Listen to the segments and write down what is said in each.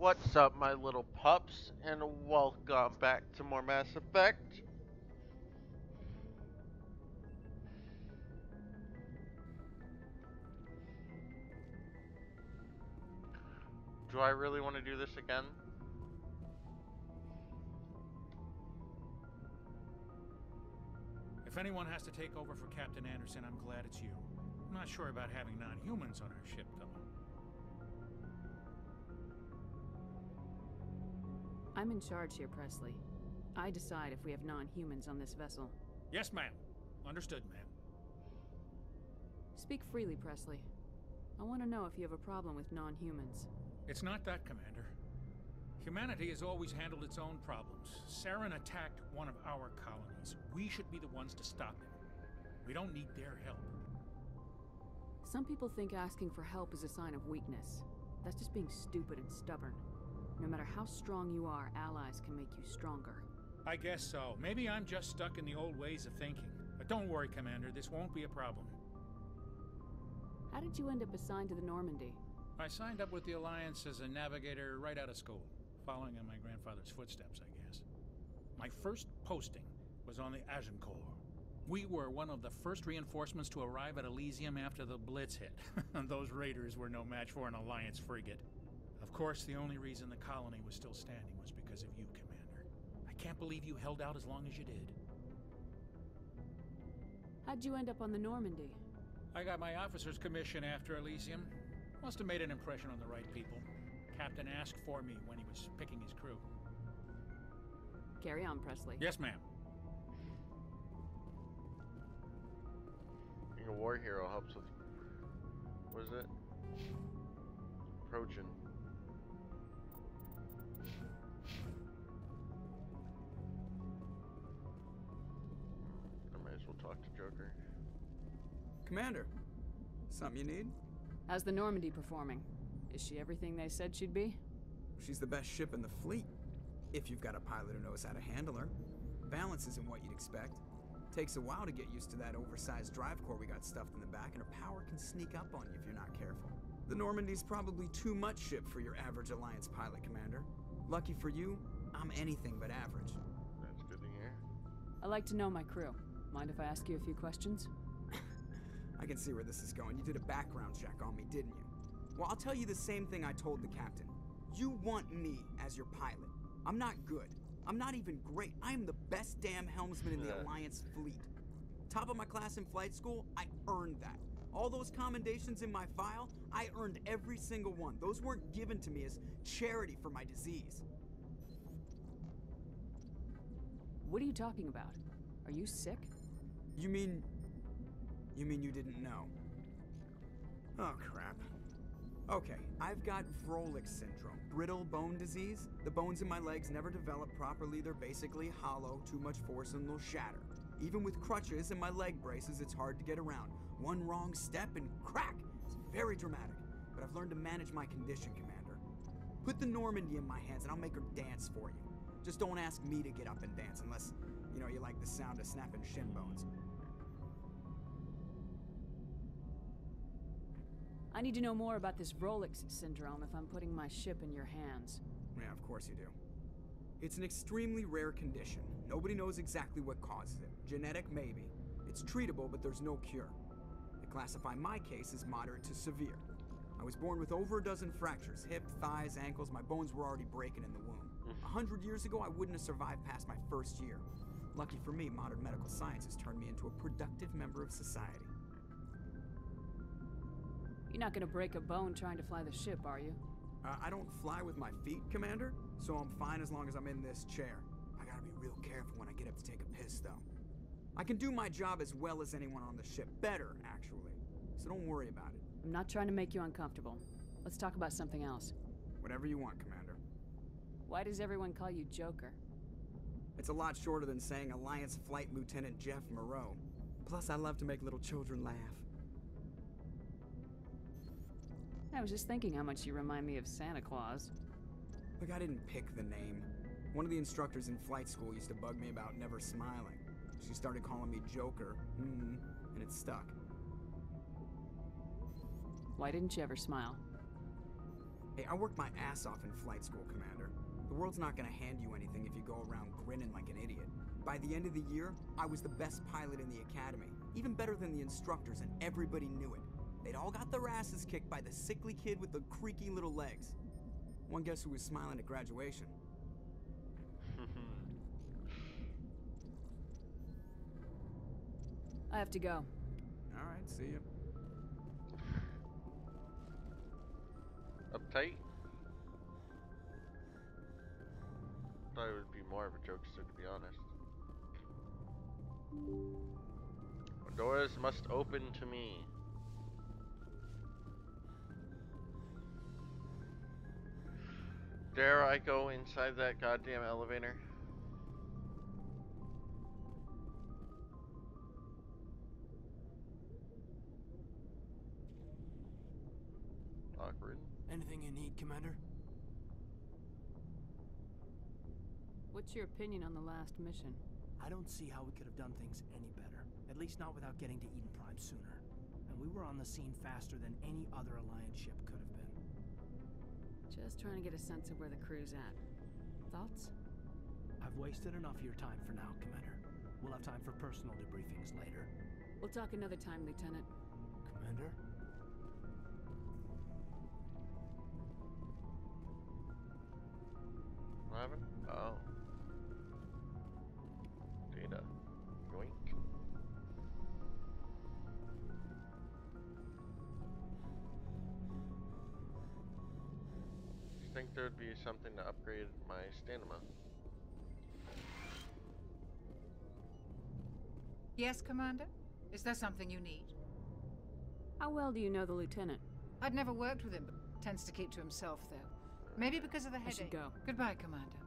What's up, my little pups, and welcome back to more Mass Effect. Do I really want to do this again? If anyone has to take over for Captain Anderson, I'm glad it's you. I'm not sure about having non-humans on our ship, though. I'm in charge here, Presley. I decide if we have non-humans on this vessel. Yes, ma'am. Understood, ma'am. Speak freely, Presley. I want to know if you have a problem with non-humans. It's not that, Commander. Humanity has always handled its own problems. Saren attacked one of our colonies. We should be the ones to stop him. We don't need their help. Some people think asking for help is a sign of weakness. That's just being stupid and stubborn. No matter how strong you are, allies can make you stronger. I guess so. Maybe I'm just stuck in the old ways of thinking. But don't worry, Commander. This won't be a problem. How did you end up assigned to the Normandy? I signed up with the Alliance as a navigator right out of school, following in my grandfather's footsteps, I guess. My first posting was on the Agincourt. We were one of the first reinforcements to arrive at Elysium after the Blitz hit. Those raiders were no match for an Alliance frigate. Of course, the only reason the colony was still standing was because of you, Commander. I can't believe you held out as long as you did. How'd you end up on the Normandy? I got my officer's commission after Elysium. Must have made an impression on the right people. Captain asked for me when he was picking his crew. Carry on, Presley. Yes, ma'am. Being a war hero helps with... what is it? Approaching. I might as well talk to Joker. Commander, something you need? How's the Normandy performing? Is she everything they said she'd be? She's the best ship in the fleet, if you've got a pilot who knows how to handle her. Balance isn't what you'd expect. Takes a while to get used to that oversized drive core we got stuffed in the back, and her power can sneak up on you if you're not careful. The Normandy's probably too much ship for your average Alliance pilot, Commander. Lucky for you, I'm anything but average. That's good to hear. I like to know my crew. Mind if I ask you a few questions? I can see where this is going. You did a background check on me, didn't you? Well, I'll tell you the same thing I told the captain. You want me as your pilot. I'm not good. I'm not even great. I am the best damn helmsman in the Alliance fleet. Top of my class in flight school, I earned that. All those commendations in my file, I earned every single one. Those weren't given to me as charity for my disease. What are you talking about? Are you sick? You mean you didn't know? Oh, crap. Okay, I've got Vrolik syndrome, brittle bone disease. The bones in my legs never develop properly. They're basically hollow, too much force and they'll shatter. Even with crutches and my leg braces, it's hard to get around. One wrong step and crack! It's very dramatic, but I've learned to manage my condition, Commander. Put the Normandy in my hands and I'll make her dance for you. Just don't ask me to get up and dance unless, you like the sound of snapping shin bones. I need to know more about this Vrolik syndrome if I'm putting my ship in your hands. Yeah, of course you do. It's an extremely rare condition. Nobody knows exactly what causes it. Genetic, maybe. It's treatable, but there's no cure. They classify my case as moderate to severe. I was born with over a dozen fractures, hip, thighs, ankles. My bones were already breaking in the womb. 100 years ago, I wouldn't have survived past my first year. Lucky for me, modern medical science has turned me into a productive member of society. You're not gonna break a bone trying to fly the ship, are you? I don't fly with my feet, Commander, so I'm fine as long as I'm in this chair. I gotta be real careful when I get up to take a piss, though. I can do my job as well as anyone on the ship. Better, actually. So don't worry about it. I'm not trying to make you uncomfortable. Let's talk about something else. Whatever you want, Commander. Why does everyone call you Joker? It's a lot shorter than saying Alliance Flight Lieutenant Jeff Moreau. Plus, I love to make little children laugh. I was just thinking how much you remind me of Santa Claus. Look, I didn't pick the name. One of the instructors in flight school used to bug me about never smiling. She started calling me Joker, and it stuck. Why didn't you ever smile? Hey, I worked my ass off in flight school, Commander. The world's not gonna hand you anything if you go around grinning like an idiot. By the end of the year, I was the best pilot in the academy, even better than the instructors, and everybody knew it. They'd all got their asses kicked by the sickly kid with the creaky little legs. One guess who was smiling at graduation? I have to go. All right, see you. Uptight? Thought it would be more of a jokester, to be honest. Doors must open to me. Dare I go inside that goddamn elevator? Awkward. Anything you need, Commander? What's your opinion on the last mission? I don't see how we could have done things any better. At least not without getting to Eden Prime sooner. And we were on the scene faster than any other Alliance ship could have been. Just trying to get a sense of where the crew's at. Thoughts? I've wasted enough of your time for now, Commander. We'll have time for personal debriefings later. We'll talk another time, Lieutenant. Commander? What happened? Oh. Data. Yoink. Just think there would be something to upgrade my stamina. Yes, Commander? Is there something you need? How well do you know the Lieutenant? I'd never worked with him, but tends to keep to himself, though. Maybe because of the I headache. should go. Goodbye, Commander.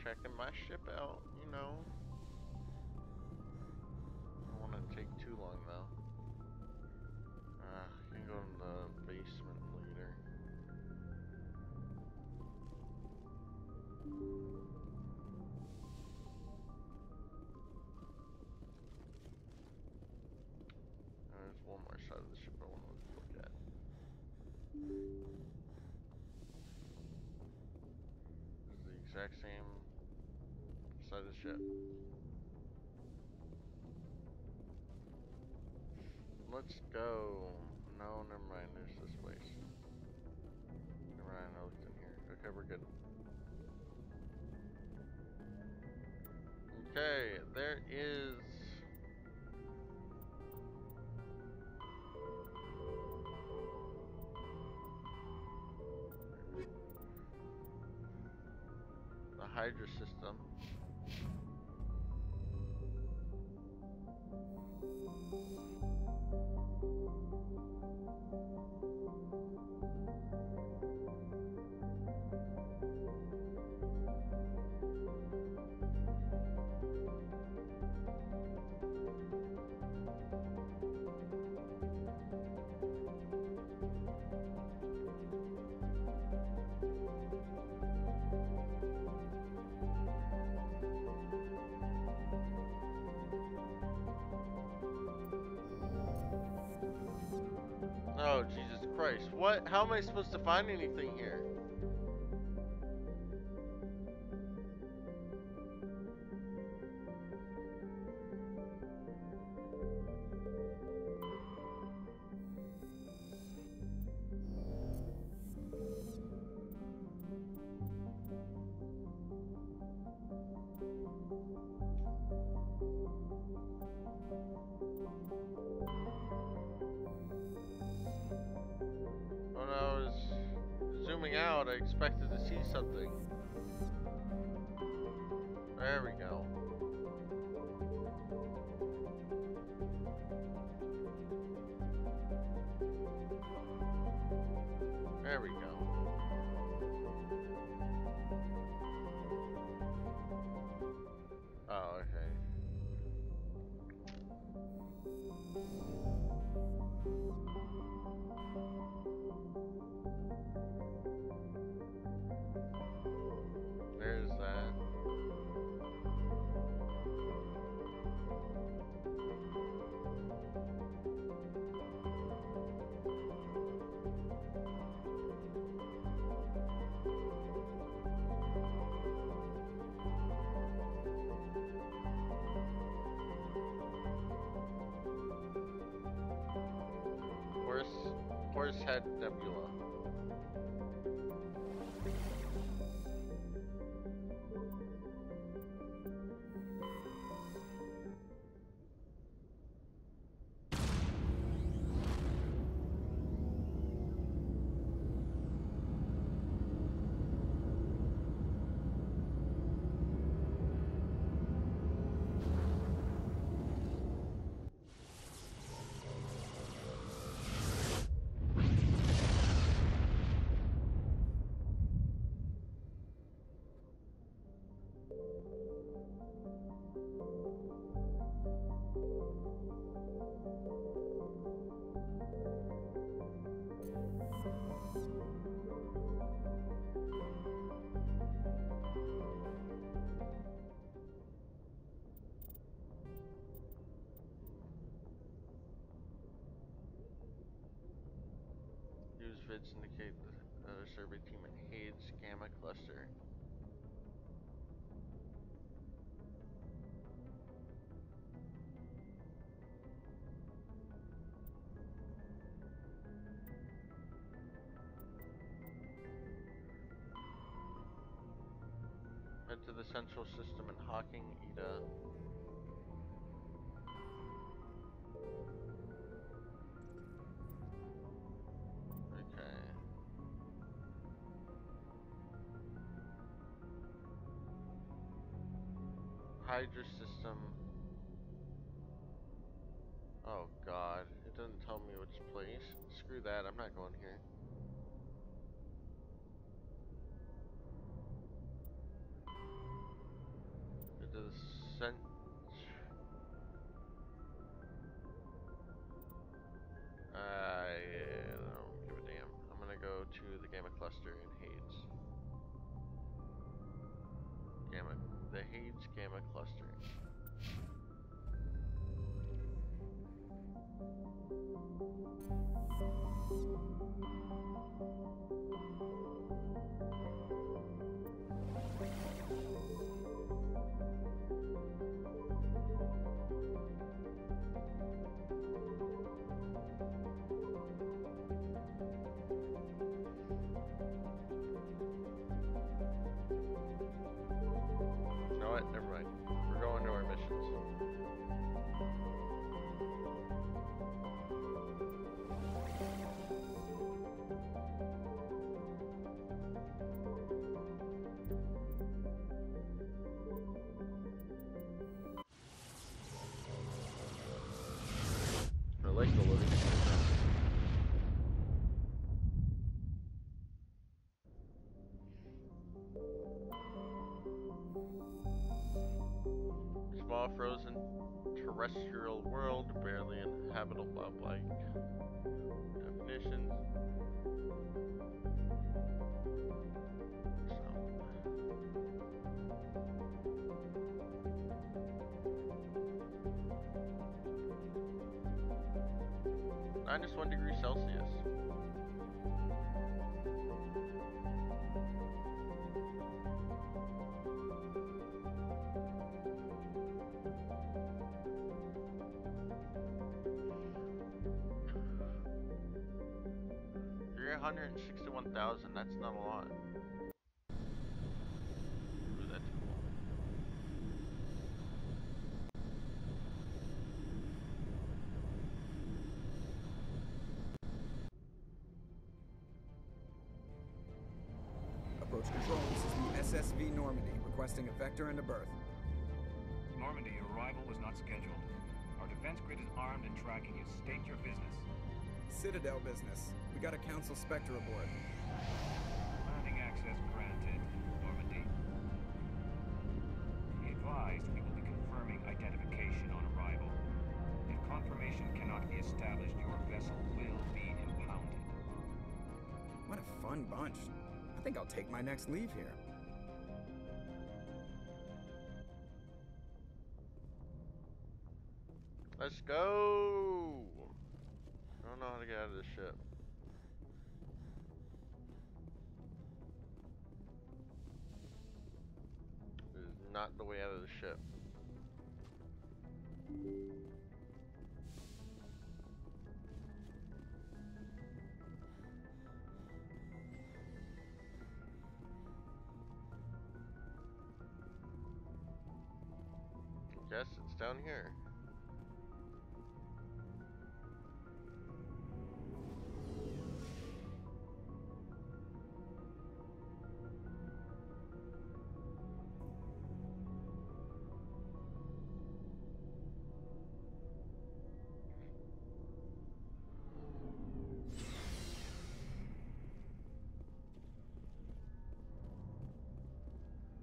Checking my ship out, you know. I don't want to take too long though. I can go in the basement later. There's one more side of the ship I want to look at. This is the exact same side of the ship. Let's go. No, never mind. There's this place. Never mind. I looked in here. Okay, we're good. Okay, there is. The Hydra system. Oh, Jesus Christ. What? How am I supposed to find anything here? When I was zooming out, I expected to see something. There we go. There we go. Oh, okay. There's that. Taurus Head Nebula. Use vids indicate the survey team at Hades Gamma Cluster. Head to the central system in Hawking, Ida. Okay. Hydra system. Oh god, it doesn't tell me which place. Screw that, I'm not going here. It does cent. Yeah, I don't give a damn. I'm gonna go to the Gamma Cluster in Hades. The Hades Gamma Cluster. You know what? Never mind. We're going to our missions. I like the loading screen though. Small frozen terrestrial world, barely inhabitable like definitions. -1°C. You're 161,000. That's not a lot. Ooh, that's cool. Approach control. This is the SSV Normandy, requesting a vector and a berth. Normandy, your arrival was not scheduled. Our defense grid is armed and tracking you. State your business. Citadel business. We got a Council Spectre aboard. Landing access granted, Normandy. Be advised, we will be confirming identification on arrival. If confirmation cannot be established, your vessel will be impounded. What a fun bunch. I think I'll take my next leave here. Let's go! I don't know how to get out of this ship. This is not the way out of the ship. Guess it's down here.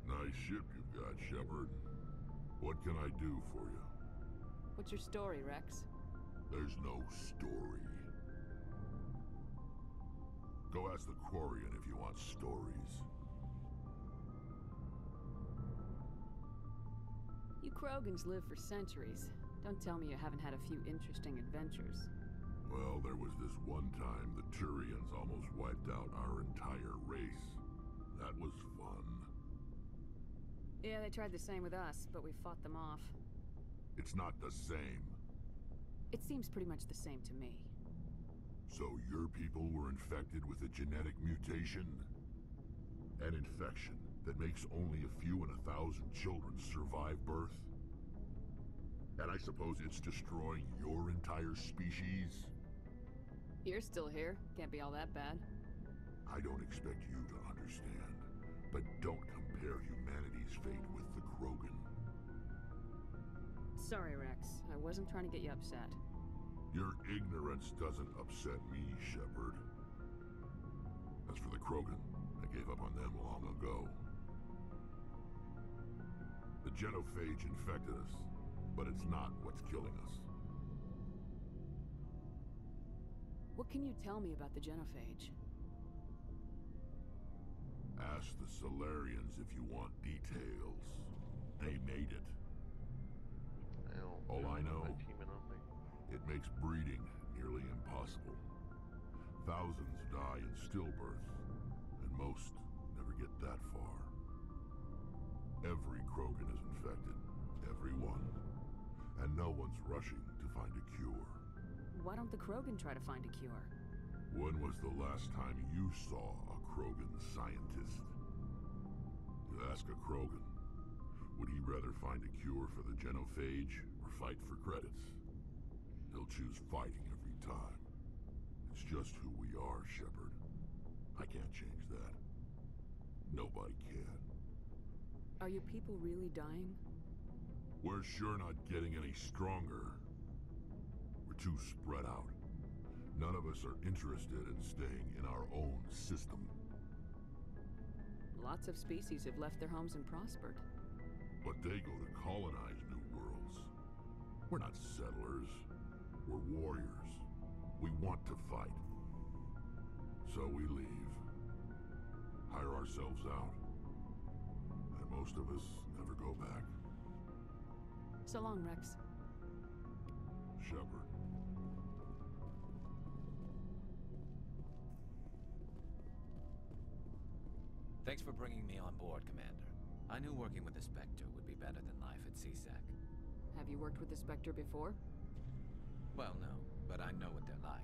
Nice ship you've got, Shepard. What can I do for you? What's your story, Rex? There's no story. Go ask the Quarian if you want stories. You Krogans live for centuries. Don't tell me you haven't had a few interesting adventures. Well, there was this one time the Turians almost wiped out our entire race. That was fun. Yeah, they tried the same with us, but we fought them off. It's not the same. It seems pretty much the same to me. So your people were infected with a genetic mutation? An infection that makes only a few in 1,000 children survive birth? And I suppose it's destroying your entire species? You're still here. Can't be all that bad. I don't expect you to understand, but don't compare humanity's fate with the Krogan. Sorry, Rex. I wasn't trying to get you upset. Your ignorance doesn't upset me, Shepard. As for the Krogan, I gave up on them long ago. The genophage infected us, but it's not what's killing us. What can you tell me about the genophage? Ask the Solarians if you want details. They made it. All I know, it makes breeding nearly impossible. Thousands die in stillbirth, and most never get that far. Every Krogan is infected. Every one. And no one's rushing to find a cure. Why don't the Krogan try to find a cure? When was the last time you saw a Krogan scientist? You ask a Krogan, would he rather find a cure for the genophage or fight for credits? He'll choose fighting every time. It's just who we are, Shepard. I can't change that. Nobody can. Are your people really dying? We're sure not getting any stronger. We're too spread out. None of us are interested in staying in our own system. Lots of species have left their homes and prospered. But they go to colonize new worlds. We're not settlers. We're warriors. We want to fight. So we leave. Hire ourselves out. And most of us never go back. So long, Rex. Shepard. Thanks for bringing me on board, Commander. I knew working with the Spectre would be better than life at CSEC. Have you worked with the Spectre before? Well, no, but I know what they're like.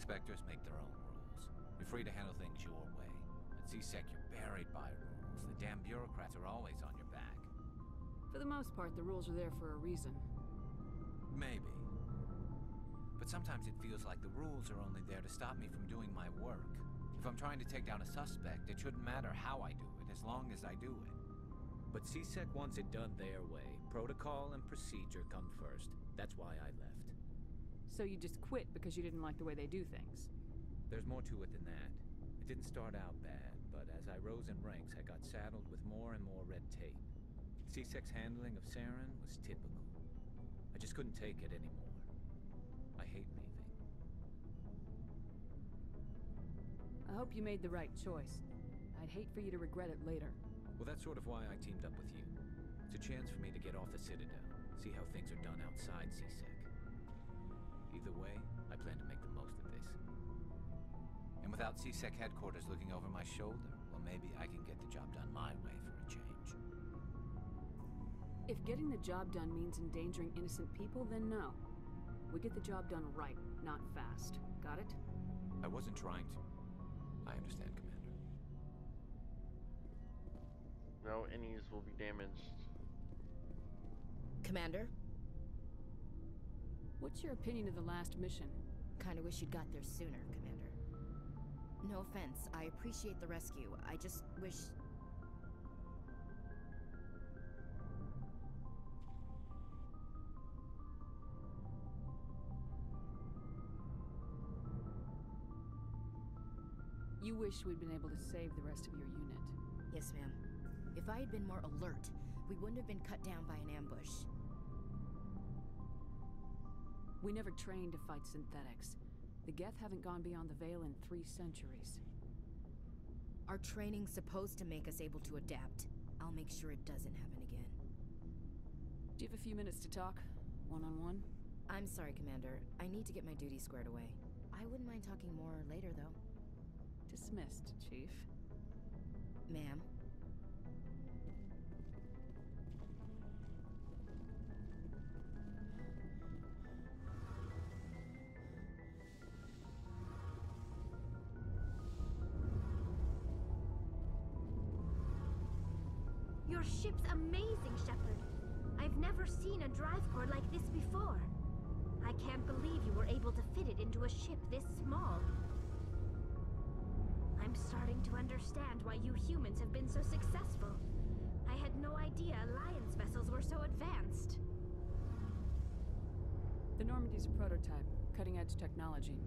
Spectres make their own rules. You're free to handle things your way. At CSEC, you're buried by rules. The damn bureaucrats are always on your back. For the most part, the rules are there for a reason. Maybe. But sometimes it feels like the rules are only there to stop me from doing my work. If I'm trying to take down a suspect, it shouldn't matter how I do it, as long as I do it. But CSEC wants it done their way. Protocol and procedure come first. That's why I left. So you just quit because you didn't like the way they do things? There's more to it than that. It didn't start out bad, but as I rose in ranks, I got saddled with more and more red tape. CSEC's handling of Saren was typical. I just couldn't take it anymore. I hate leaving. I hope you made the right choice. I'd hate for you to regret it later. Well, that's sort of why I teamed up with you. It's a chance for me to get off the Citadel, see how things are done outside CSEC. Either way, I plan to make the most of this. And without CSEC headquarters looking over my shoulder, well, maybe I can get the job done my way for a change. If getting the job done means endangering innocent people, then no. We get the job done right, not fast. Got it? I wasn't trying to. I understand, Commander. No innies will be damaged. Commander? What's your opinion of the last mission? Kinda wish you'd got there sooner, Commander. No offense, I appreciate the rescue. I just wish... You wish we'd been able to save the rest of your unit. Yes, ma'am. If I had been more alert, we wouldn't have been cut down by an ambush. We never trained to fight synthetics. The Geth haven't gone beyond the Veil in 3 centuries. Our training's supposed to make us able to adapt. I'll make sure it doesn't happen again. Do you have a few minutes to talk? One-on-one? I'm sorry, Commander. I need to get my duties squared away. I wouldn't mind talking more later, though. Dismissed, Chief. Ma'am. Your ship's amazing, Shepard. I've never seen a drive core like this before. I can't believe you were able to fit it into a ship this small. I'm starting to understand why you humans have been so successful. I had no idea Alliance vessels were so advanced. The Normandy's a prototype, cutting-edge technology.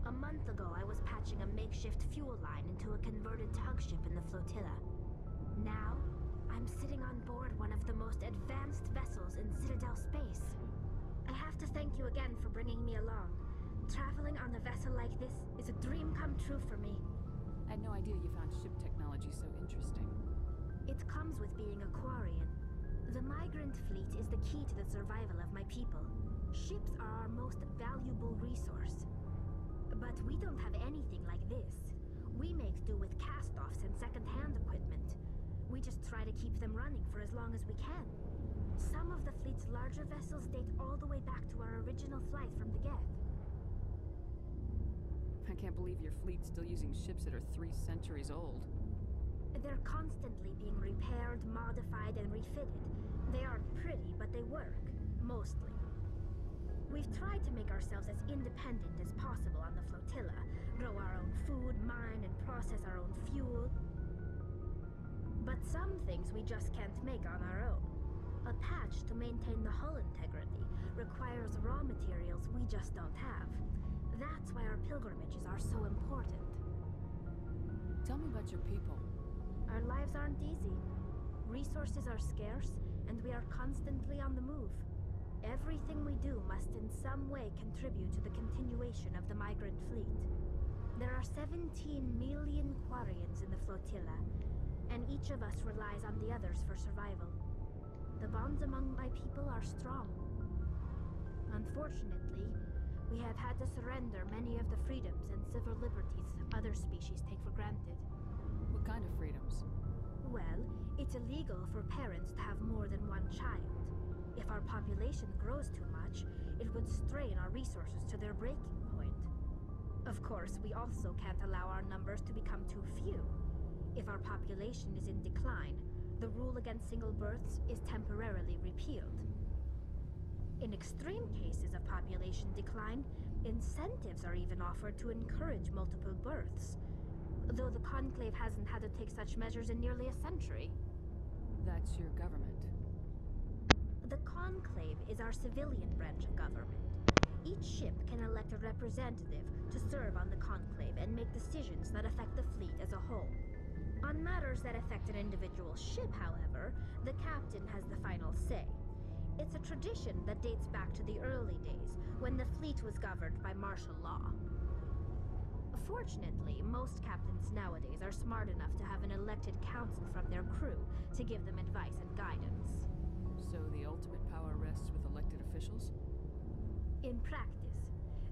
A month ago, I was patching a makeshift fuel line into a converted tug ship in the flotilla. Now, I'm sitting on board one of the most advanced vessels in Citadel space. I have to thank you again for bringing me along. Traveling on a vessel like this is a dream come true for me. I had no idea you found ship technology so interesting. It comes with being a Quarian. The migrant fleet is the key to the survival of my people. Ships are our most valuable resource. But we don't have anything like this. We make do with cast-offs and second-hand equipment. We just try to keep them running for as long as we can. Some of the fleet's larger vessels date all the way back to our original flight from the Geth. I can't believe your fleet's still using ships that are 3 centuries old. They're constantly being repaired, modified, and refitted. They aren't pretty, but they work. Mostly. We've tried to make ourselves as independent as possible on the flotilla. Grow our own food, mine, and process our own fuel. But some things we just can't make on our own. A patch to maintain the hull integrity requires raw materials we just don't have. That's why our pilgrimages are so important. Tell me about your people. Our lives aren't easy. Resources are scarce, and we are constantly on the move. Everything we do must in some way contribute to the continuation of the migrant fleet. There are 17 million Quarians in the flotilla, and each of us relies on the others for survival. The bonds among my people are strong. Unfortunately, we have had to surrender many of the freedoms and civil liberties other species take for granted. What kind of freedoms? Well, it's illegal for parents to have more than one child. If our population grows too much, it would strain our resources to their breaking point. Of course, we also can't allow our numbers to become too few. If our population is in decline, the rule against single births is temporarily repealed. In extreme cases of population decline, incentives are even offered to encourage multiple births, though the Conclave hasn't had to take such measures in nearly a century. That's your government. The Conclave is our civilian branch of government. Each ship can elect a representative to serve on the Conclave and make decisions that affect the fleet as a whole. On matters that affect an individual ship, however, the captain has the final say. It's a tradition that dates back to the early days, when the fleet was governed by martial law. Fortunately, most captains nowadays are smart enough to have an elected council from their crew to give them advice and guidance. So the ultimate power rests with elected officials? In practice,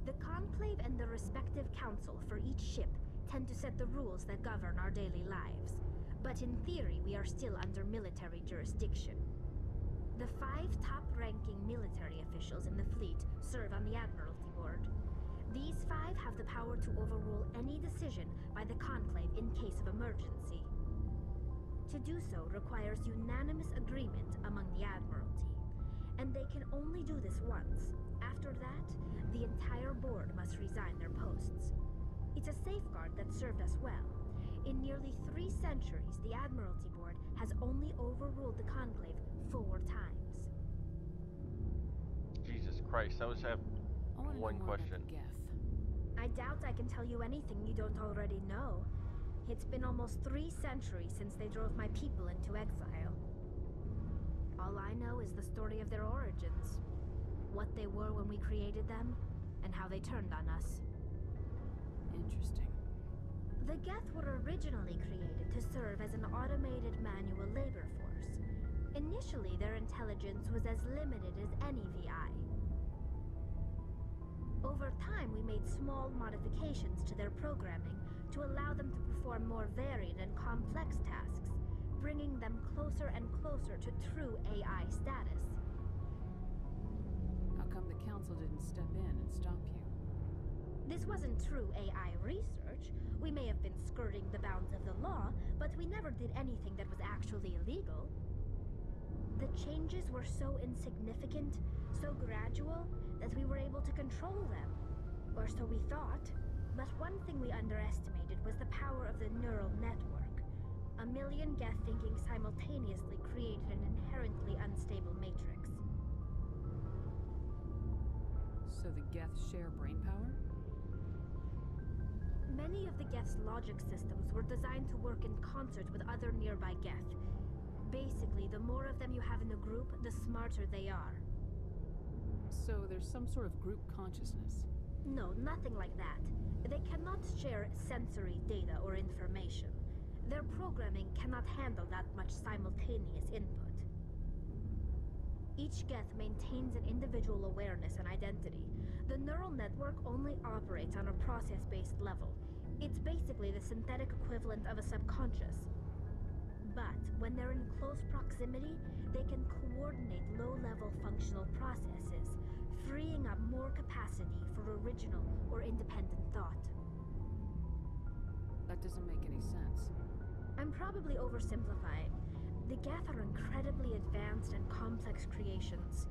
the Conclave and the respective council for each ship tend to set the rules that govern our daily lives. But in theory, we are still under military jurisdiction. The 5 top-ranking military officials in the fleet serve on the Admiralty Board. These 5 have the power to overrule any decision by the Conclave in case of emergency. To do so requires unanimous agreement among the Admiralty. And they can only do this once. After that, the entire board must resign their posts. It's a safeguard that served us well. In nearly 3 centuries, the Admiralty Board has only overruled the Conclave 4 times. Jesus Christ, I was have I want to know one more question. about the Geth. I doubt I can tell you anything you don't already know. It's been almost 3 centuries since they drove my people into exile. All I know is the story of their origins. What they were when we created them, and how they turned on us. Interesting. The Geth were originally created to serve as an automated manual labor force. Initially, their intelligence was as limited as any VI. Over time, we made small modifications to their programming to allow them to perform more varied and complex tasks, bringing them closer and closer to true AI status. How come the Council didn't step in and stop you? This wasn't true AI research. We may have been skirting the bounds of the law, but we never did anything that was actually illegal. The changes were so insignificant, so gradual, that we were able to control them. Or so we thought. But one thing we underestimated was the power of the neural network. A million Geth thinking simultaneously created an inherently unstable matrix. So the Geth share brain power? Many of the Geth's logic systems were designed to work in concert with other nearby Geth. Basically, the more of them you have in a group, the smarter they are. So there's some sort of group consciousness? No, nothing like that. They cannot share sensory data or information. Their programming cannot handle that much simultaneous input. Each Geth maintains an individual awareness and identity. The neural network only operates on a process-based level. It's basically the synthetic equivalent of a subconscious. But when they're in close proximity, they can coordinate low-level functional processes, freeing up more capacity for original or independent thought. That doesn't make any sense. I'm probably oversimplifying. The Geth are incredibly advanced and complex creations.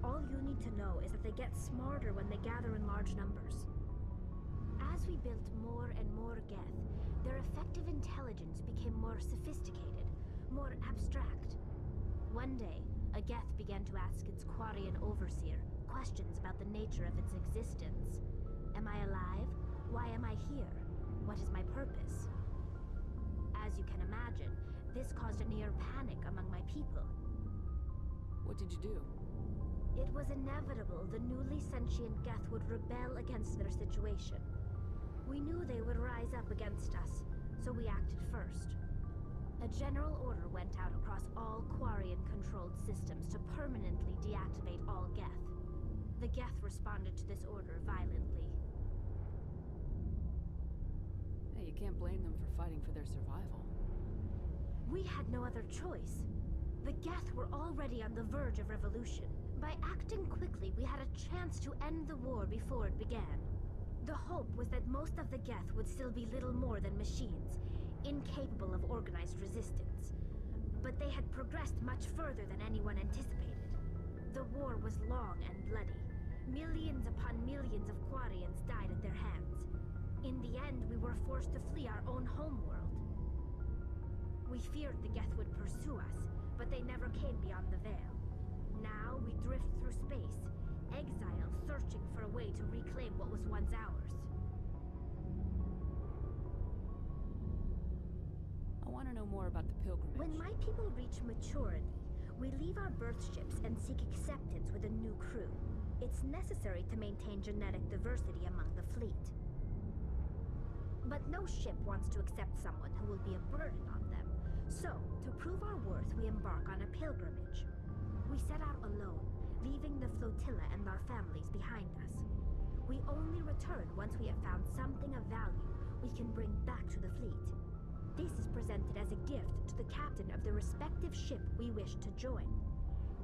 All you need to know is that they get smarter when they gather in large numbers. As we built more and more Geth, their effective intelligence became more sophisticated, more abstract. One day, a Geth began to ask its Quarian overseer questions about the nature of its existence. Am I alive? Why am I here? What is my purpose? As you can imagine, this caused a near panic among my people. What did you do? It was inevitable the newly sentient Geth would rebel against their situation. We knew they would rise up against us, so we acted first. A general order went out across all Quarian-controlled systems to permanently deactivate all Geth. The Geth responded to this order violently. Hey, you can't blame them for fighting for their survival. We had no other choice. The Geth were already on the verge of revolution. By acting quickly, we had a chance to end the war before it began. The hope was that most of the Geth would still be little more than machines, incapable of organized resistance. But they had progressed much further than anyone anticipated. The war was long and bloody. Millions upon millions of Quarians died at their hands. In the end, we were forced to flee our own homeworld. We feared the Geth would pursue us, but they never came beyond the Veil. Now we drift through space, exile, searching for a way to reclaim what was once ours. I want to know more about the pilgrimage. When my people reach maturity, we leave our birth ships and seek acceptance with a new crew. It's necessary to maintain genetic diversity among the fleet. But no ship wants to accept someone who will be a burden on them. So, to prove our worth, we embark on a pilgrimage. We set out alone, leaving the flotilla and our families behind us. We only return once we have found something of value we can bring back to the fleet. This is presented as a gift to the captain of the respective ship we wish to join.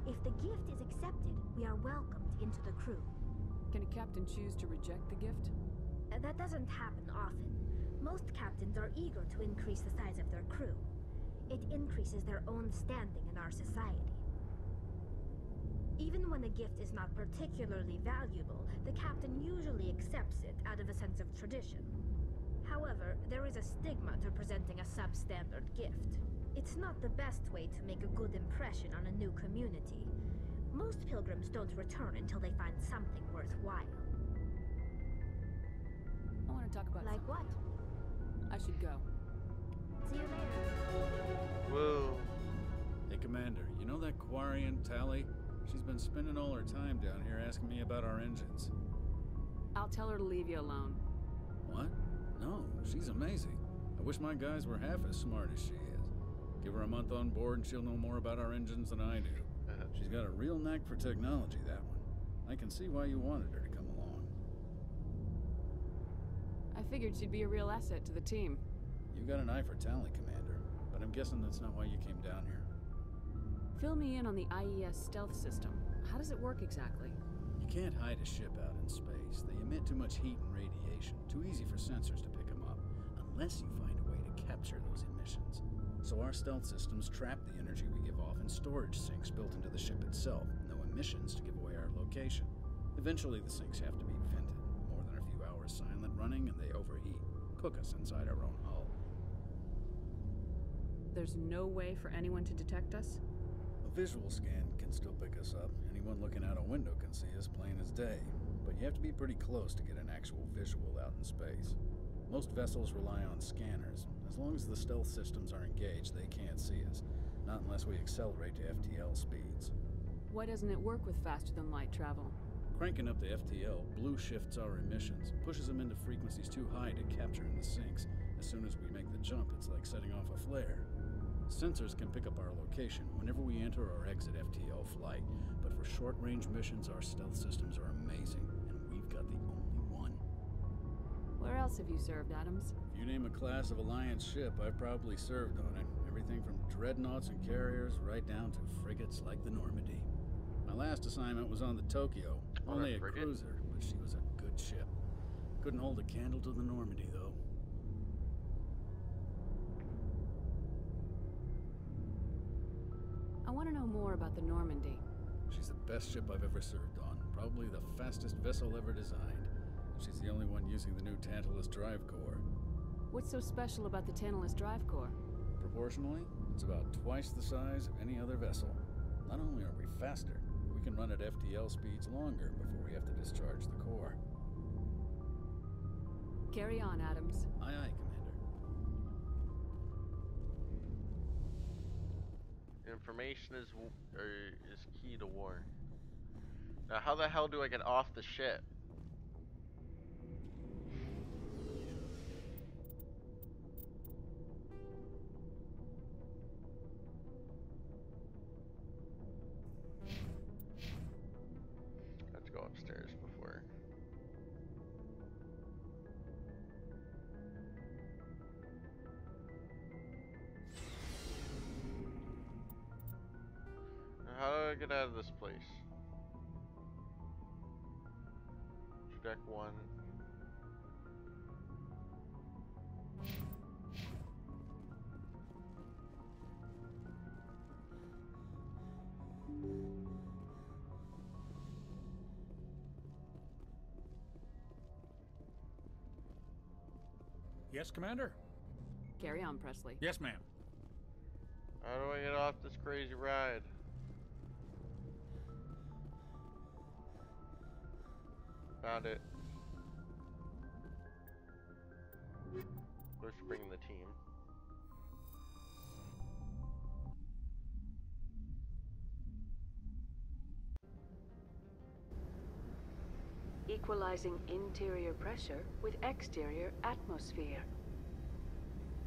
If the gift is accepted, we are welcomed into the crew. Can a captain choose to reject the gift? That doesn't happen often. Most captains are eager to increase the size of their crew. It increases their own standing in our society. Even when a gift is not particularly valuable, the captain usually accepts it out of a sense of tradition. However, there is a stigma to presenting a substandard gift. It's not the best way to make a good impression on a new community. Most pilgrims don't return until they find something worthwhile. I want to talk about Like something. what? I should go. See you later. Whoa. Hey, Commander, you know that Quarian, Tally? She's been spending all her time down here asking me about our engines. I'll tell her to leave you alone. What? No, she's amazing. I wish my guys were half as smart as she is. Give her a month on board and she'll know more about our engines than I do. She's got a real knack for technology, that one. I can see why you wanted her to come along. I figured she'd be a real asset to the team. You got an eye for Tally, Commander, but I'm guessing that's not why you came down here. Fill me in on the IES stealth system. How does it work exactly? You can't hide a ship out in space. They emit too much heat and radiation. Too easy for sensors to pick them up, unless you find a way to capture those emissions. So our stealth systems trap the energy we give off in storage sinks built into the ship itself. No emissions to give away our location. Eventually the sinks have to be vented. More than a few hours silent running and they overheat. Cook us inside our own hull. There's no way for anyone to detect us? A visual scan can still pick us up. Anyone looking out a window can see us plain as day. But you have to be pretty close to get an actual visual out in space. Most vessels rely on scanners. As long as the stealth systems are engaged, they can't see us. Not unless we accelerate to FTL speeds. Why doesn't it work with faster-than-light travel? Cranking up the FTL blue shifts our emissions, pushes them into frequencies too high to capture in the sinks. As soon as we make the jump, it's like setting off a flare. Sensors can pick up our location whenever we enter or exit FTL flight, but for short-range missions, our stealth systems are amazing, and we've got the only one. Where else have you served, Adams? If you name a class of Alliance ship, I've probably served on it. Everything from dreadnoughts and carriers right down to frigates like the Normandy. My last assignment was on the Tokyo. Only a cruiser, but she was a good ship. Couldn't hold a candle to the Normandy, though. I want to know more about the Normandy. She's the best ship I've ever served on. Probably the fastest vessel ever designed. She's the only one using the new Tantalus drive core. What's so special about the Tantalus drive core? Proportionally, it's about twice the size of any other vessel. Not only are we faster, we can run at FTL speeds longer before we have to discharge the core. Carry on, Adams. Aye, aye, Commander. Information is key to war. Now, how the hell do I get off the ship? I have to go upstairs before. Now, how do I get out of this place? Deck 1. Yes, Commander? Carry on, Presley. Yes, ma'am. How do I get off this crazy ride? Found it. Let's bring the team. Equalizing interior pressure with exterior atmosphere.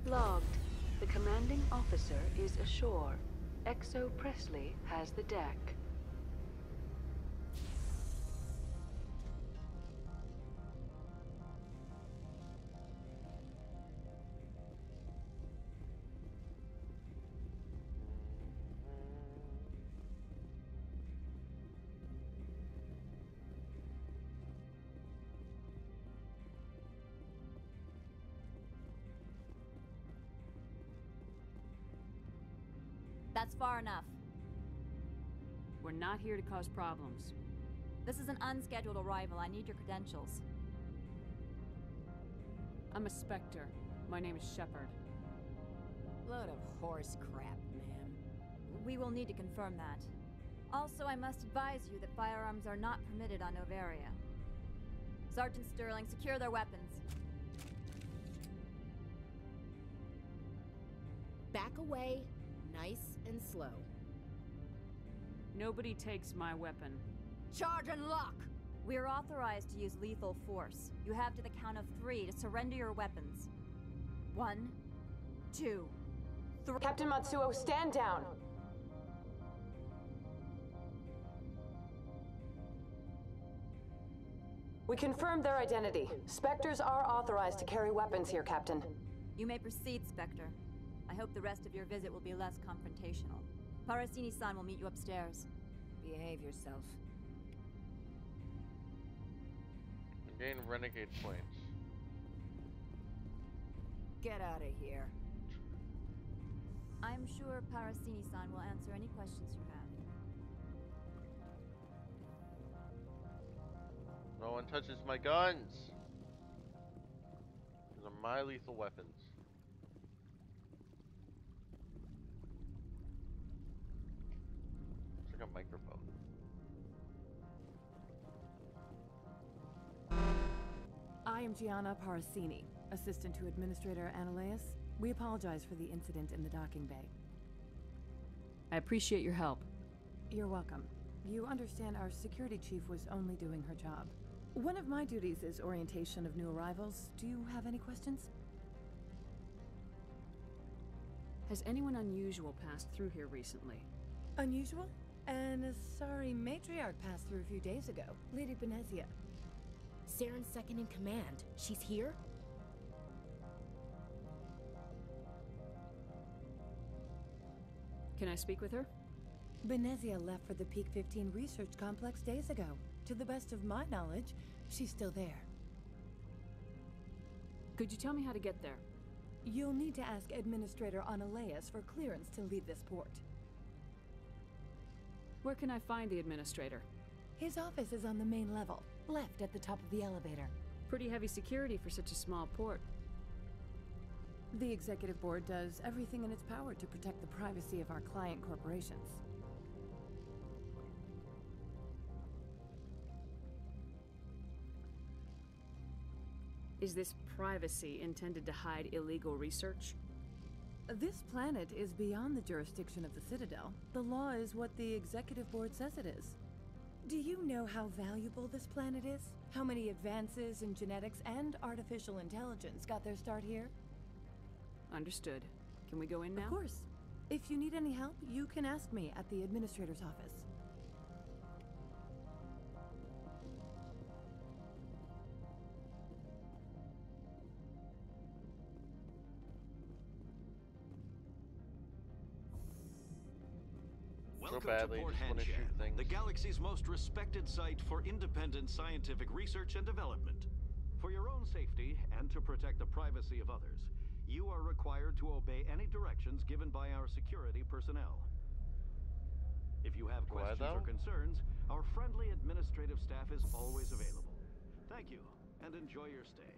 Logged. The commanding officer is ashore. Exo Presley has the deck. That's far enough. We're not here to cause problems. This is an unscheduled arrival. I need your credentials. I'm a Spectre. My name is Shepard. Load of horse crap, ma'am. We will need to confirm that. Also, I must advise you that firearms are not permitted on Novaria. Sergeant Sterling, secure their weapons. Back away, nice and slow. Nobody takes my weapon. Charge and lock! We are authorized to use lethal force. You have to the count of 3 to surrender your weapons. 1, 2, 3. Captain Matsuo, stand down! We confirmed their identity. Spectres are authorized to carry weapons here, Captain. You may proceed, Spectre. I hope the rest of your visit will be less confrontational. Parasini-san will meet you upstairs. Behave yourself. Gain renegade points. Get out of here. I'm sure Parasini-san will answer any questions you have. No one touches my guns! These are my lethal weapons. It's like a microphone. I am Gianna Parasini, assistant to Administrator Analeus. We apologize for the incident in the docking bay. I appreciate your help. You're welcome. You understand our security chief was only doing her job. One of my duties is orientation of new arrivals. Do you have any questions? Has anyone unusual passed through here recently? Unusual? An Asari matriarch passed through a few days ago. Lady Benezia. Saren's second in command. She's here? Can I speak with her? Benezia left for the Peak 15 research complex days ago. To the best of my knowledge, she's still there. Could you tell me how to get there? You'll need to ask Administrator Analeus for clearance to leave this port. Where can I find the Administrator? His office is on the main level, left at the top of the elevator. Pretty heavy security for such a small port. The Executive Board does everything in its power to protect the privacy of our client corporations. Is this privacy intended to hide illegal research? This planet is beyond the jurisdiction of the Citadel. The law is what the Executive Board says it is. Do you know how valuable this planet is? How many advances in genetics and artificial intelligence got their start here? Understood. Can we go in now? Of course. If you need any help, you can ask me at the Administrator's office. Welcome badly, to Port just wanna shoot Hanshan, things. the galaxy's most respected site for independent scientific research and development. For your own safety and to protect the privacy of others, you are required to obey any directions given by our security personnel. If you have questions or concerns, our friendly administrative staff is always available. Thank you, and enjoy your stay.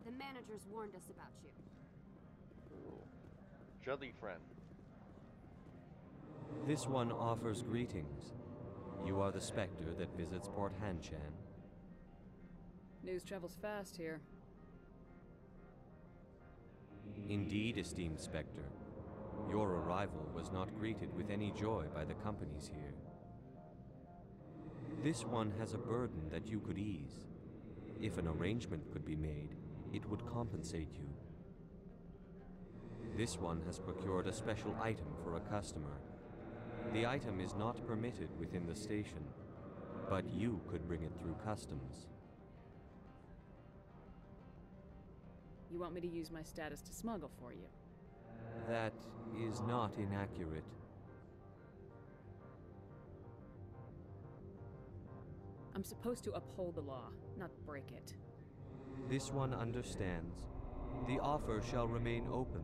The managers warned us about you. Ooh. Jelly friend. This one offers greetings. You are the Spectre that visits Port Hanshan. News travels fast here. Indeed, esteemed Spectre. Your arrival was not greeted with any joy by the companies here. This one has a burden that you could ease. If an arrangement could be made, it would compensate you. This one has procured a special item for a customer. The item is not permitted within the station, but you could bring it through customs. You want me to use my status to smuggle for you? That is not inaccurate. I'm supposed to uphold the law, not break it. This one understands. The offer shall remain open.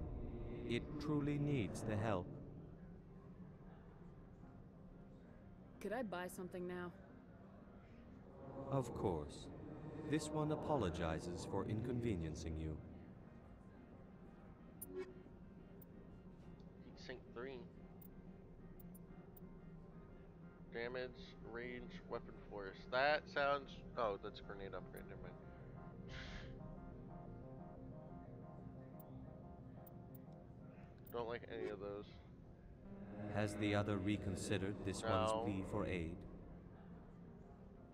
It truly needs the help. Could I buy something now? Of course. This one apologizes for inconveniencing you. Sync 3. Damage, range, weapon force. That sounds... Oh, that's grenade upgrade. Never mind. Don't like any of those. Has the other reconsidered this one's plea for aid?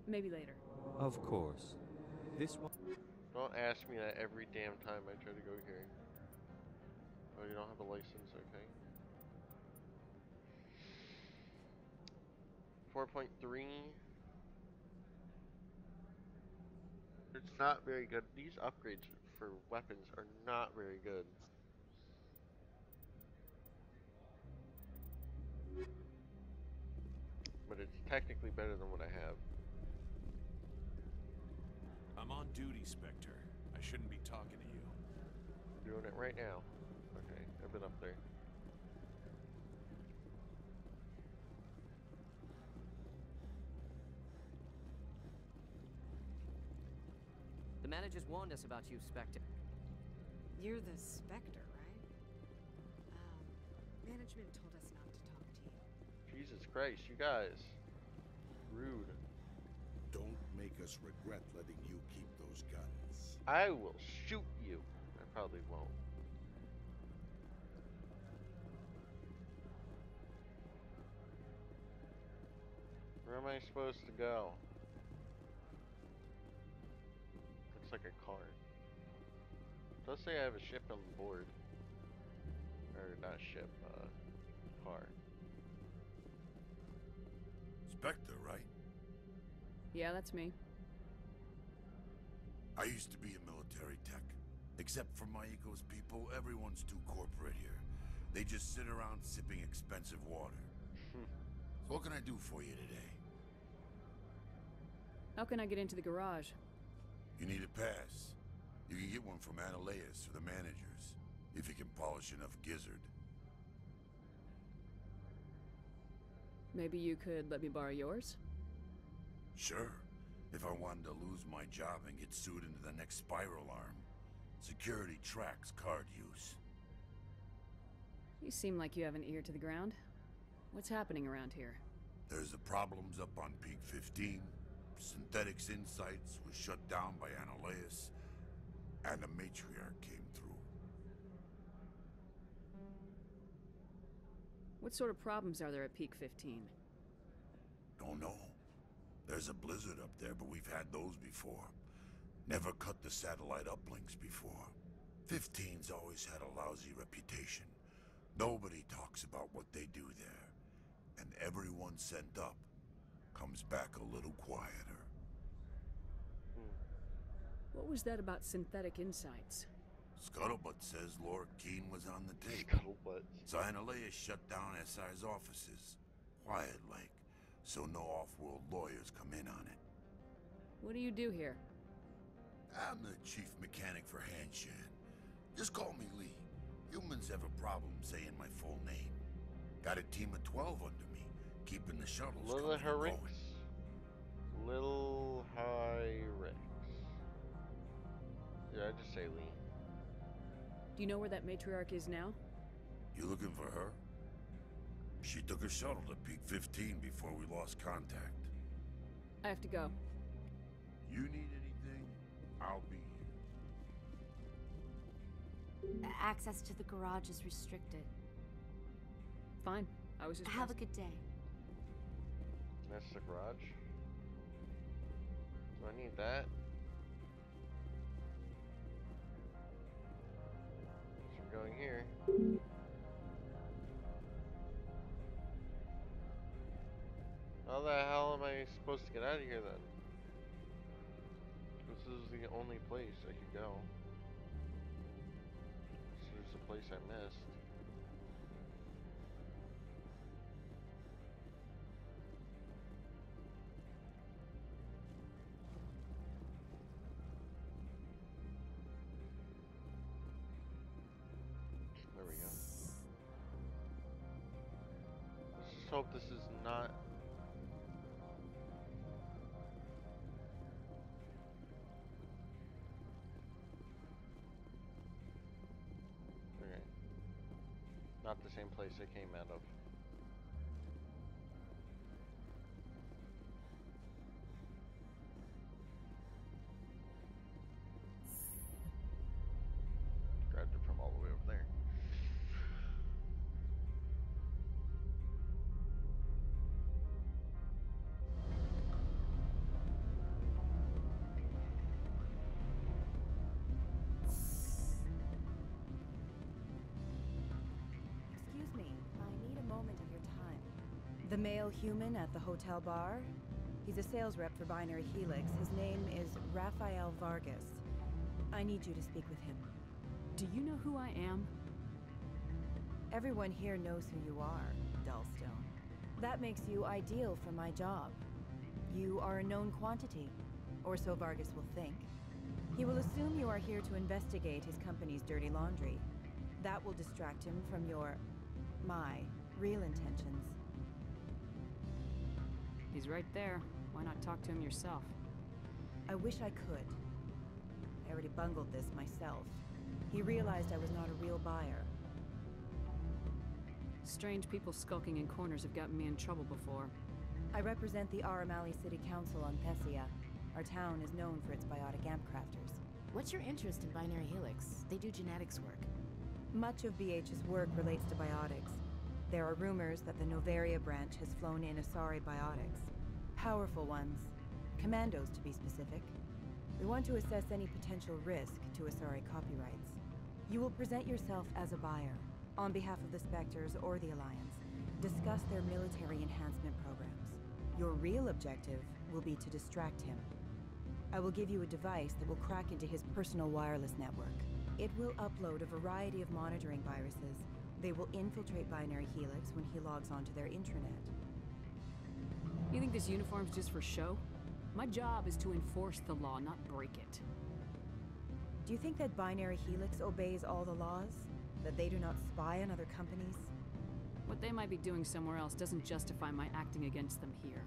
Maybe later. Of course. This one... Don't ask me that every damn time I try to go here. Oh, you don't have a license? Okay. 4.3. It's not very good. These upgrades for weapons are not very good. But it's technically better than what I have. I'm on duty, Spectre. I shouldn't be talking to you. I'm doing it right now. Okay, I've been up there. The managers warned us about you, Spectre. You're the Spectre, right? Management told us not to talk to you. Jesus Christ, you guys. Rude. Don't make us regret letting you keep those guns. I will shoot you. I probably won't. Where am I supposed to go? Looks like a car. It does say I have a ship on board. Or not ship, car. Spectre, right? Yeah, that's me. I used to be a military tech. Except for Maiko's people, everyone's too corporate here. They just sit around sipping expensive water. So what can I do for you today? How can I get into the garage? You need a pass. You can get one from Analeas or the managers, if you can polish enough gizzard. Maybe you could let me borrow yours? Sure. If I wanted to lose my job and get sued into the next spiral arm. Security tracks card use. You seem like you have an ear to the ground. What's happening around here? There's the problems up on Peak 15. Synthetics Insights was shut down by Analeas. And the Matriarch came through. What sort of problems are there at Peak 15? Don't know. There's a blizzard up there, but we've had those before. Never cut the satellite uplinks before. 15's always had a lousy reputation. Nobody talks about what they do there. And everyone sent up comes back a little quieter. What was that about Synthetic Insights? Scuttlebutt says Laura Keene was on the tape. Scuttlebutt. So Analeas shut down SI's offices. Quiet like, so no off-world lawyers come in on it. What do you do here? I'm the chief mechanic for Handshan. Just call me Lee. Humans have a problem saying my full name. Got a team of 12 under me, keeping the shuttles Little coming and Hyrix. going. Little Hyrix. Yeah, I just say Lee. Do you know where that matriarch is now? You looking for her? She took a shuttle to Peak 15 before we lost contact. I have to go. You need anything? I'll be here. Access to the garage is restricted. Fine. I was just... Have a good day. That's the garage. Do I need that? So I'm going here. How the hell am I supposed to get out of here then? This is the only place I could go. So there's a place I missed. There we go. Let's just hope this is not Not the same place I came out of. Grabbed it from all the way over there. Excuse me, I need a moment of your time. The male human at the hotel bar? He's a sales rep for Binary Helix. His name is Rafael Vargas. I need you to speak with him. Do you know who I am? Everyone here knows who you are, Dullstone. That makes you ideal for my job. You are a known quantity, or so Vargas will think. He will assume you are here to investigate his company's dirty laundry. That will distract him from my real intentions. He's right there. Why not talk to him yourself? I wish I could. I already bungled this myself. He realized I was not a real buyer. Strange people skulking in corners have gotten me in trouble before. I represent the Aramali City Council on Thessia. Our town is known for its biotic amp crafters. What's your interest in Binary Helix? They do genetics work. Much of BH's work relates to biotics. There are rumors that the Novaria branch has flown in Asari biotics. Powerful ones. Commandos, to be specific. We want to assess any potential risk to Asari copyrights. You will present yourself as a buyer, on behalf of the Spectres or the Alliance. Discuss their military enhancement programs. Your real objective will be to distract him. I will give you a device that will crack into his personal wireless network. It will upload a variety of monitoring viruses. They will infiltrate Binary Helix when he logs onto their intranet. You think this uniform's just for show? My job is to enforce the law, not break it. Do you think that Binary Helix obeys all the laws? That they do not spy on other companies? What they might be doing somewhere else doesn't justify my acting against them here.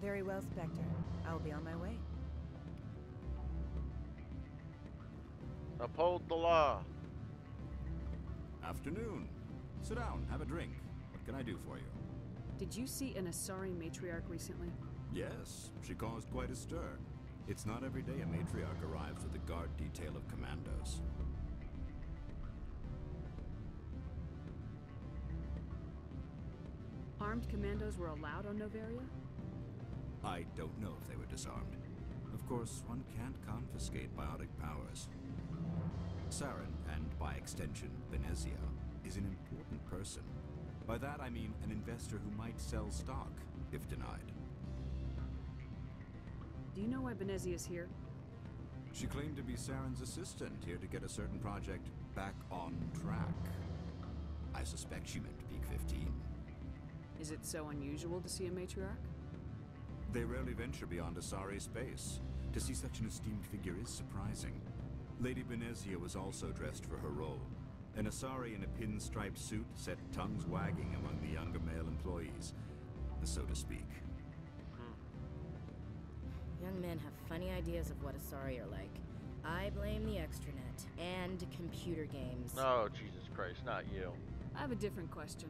Very well, Spectre. I will be on my way. Uphold the law. Afternoon. Sit down, have a drink. What can I do for you? Did you see an Asari matriarch recently? Yes, she caused quite a stir. It's not every day a matriarch arrives with a guard detail of commandos. Armed commandos were allowed on Novaria? I don't know if they were disarmed. Of course, one can't confiscate biotic powers. Saren, and by extension, Venezia, is an important person. By that I mean an investor who might sell stock, if denied. Do you know why Benezia is here? She claimed to be Saren's assistant, here to get a certain project back on track. I suspect she meant Peak 15. Is it so unusual to see a matriarch? They rarely venture beyond Asari space. To see such an esteemed figure is surprising. Lady Benezia was also dressed for her role. An Asari in a pinstriped suit set tongues wagging among the younger male employees, so to speak. Young men have funny ideas of what Asari are like. I blame the extranet and computer games. Oh, Jesus Christ, not you. I have a different question.